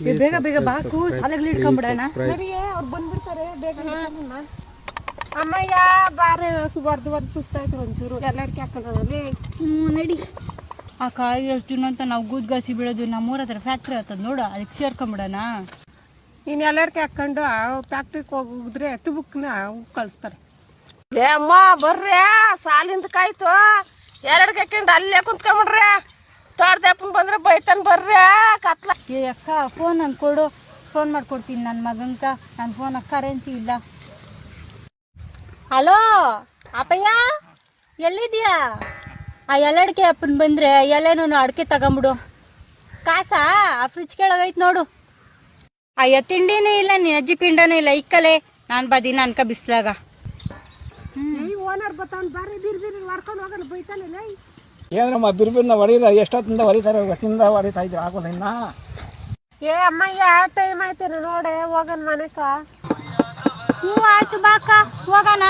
ಬೇಗ ಬೇಗ ಬಾಕು ಸಾಲಾಗ್ಲಿ ಹಿಡ್ಕೊಂಬಿಡೋಣ. ಅವ್ರು ಬಂದ್ಬಿಡ್ತಾರೆ ಬೇಗ. ಅಮ್ಮಯ್ಯ ಬಾರೆ ಸುಬಾರ್ದು ಸುಸ್ತಾಯ್ತು ಒಂಚೂರು ಎಲ್ಲರಿಗೆ ಹಾಕೋದಲ್ಲಿ. ನಡಿ. ಆ ಕಾಯಿ ಎಷ್ಟು ದಿನ ಅಂತ ನಾವು ಗೂದ್ಗಾಸಿ ಬಿಡೋದು. ನಮ್ಮೂರ ಹತ್ರ ಫ್ಯಾಕ್ಟ್ರಿ ಆಗ್ತದ ನೋಡು, ಅದಕ್ಕೆ ಸೇರ್ಕೊಂಬಿಡೋಣ. ಇನ್ನು ಎಲ್ಲರಿಗೆ ಹಾಕೊಂಡು ಫ್ಯಾಕ್ಟ್ರಿಗೆ ಹೋಗಿದ್ರೆ ತುಬುಕ್ನ ಕಳಿಸ್ತಾರೆ. ಏ ಅಮ್ಮ ಬರ್ರಿ, ಸಾಲಿಂದ ಕಾಯ್ತು ಎರಡ್ ಹಾಕೊಂಡು ಅಲ್ಲೇ ಕುಂತ್ಕೊಂಬಿಡ್ರಿ. ತೋಟದಪ್ಪನ್ ಬಂದ್ರೆ ಬೈತಾನ ಬರ್ರಿ ಕತ್ಲ. ಏ ಅಕ್ಕ ಫೋನ್ ನಾನು ಕೊಡು, ಫೋನ್ ಮಾಡ್ಕೊಡ್ತೀನಿ ನನ್ನ ಮಗನ್ಕ. ನನ್ನ ಫೋನಾಗ ಕರೆನ್ಸಿ ಇಲ್ಲ. ಹಲೋ ಅಪ್ಪಯ್ಯ, ಎಲ್ಲಿದ್ಯಾ? ಆ ಎಲ್ಲಡಿಕೆ ಅಪ್ಪನ ಬಂದರೆ ಎಲ್ಲೇನೂ ಅಡಿಕೆ ತಗೊಂಬಿಡು. ಕಾಸಾ ಆ ಫ್ರಿಜ್ ಕೆಳಗೈತೆ ನೋಡು. ಅಯ್ಯ ತಿಂಡಿನೇ ಇಲ್ಲ, ನಿನ್ನ ಅಜ್ಜಿ ಪಿಂಡನೇ ಇಲ್ಲ. ಇಕ್ಕಲೆ ನಾನು ಬದಿನ ಅನ್ಕ ಬಿಸ್ಲಾಗ. ಓನರ್ ಬರ್ತಾವ್ ಬಾರಿ ಬೀರ್ ಮಾಡ್ಕೊಂಡು ಹೋಗೋಣ ಬೈತಾನೆ. ಏನಮ್ಮ ಬಿರ್ಬಿರ್ನ ಹೊಡಿಲ್ಲ, ಎಷ್ಟೊತ್ತಿಂದ ಹೊಡಿತಾರೆ, ಹೊತ್ತಿಂದ ಹೊಡಿತಾ ಇದ್ರು ಆಗೋಲ್ಲ ಇನ್ನ. ಏ ಅಮ್ಮಯ್ಯ ಟೈಮ್ ಆಯ್ತೇನೆ ನೋಡೆ ಹೋಗೋಣ ಮನೆಕ. ಹ್ಞೂ ಆಯ್ತು ಬಾಕ ಹೋಗೋಣ.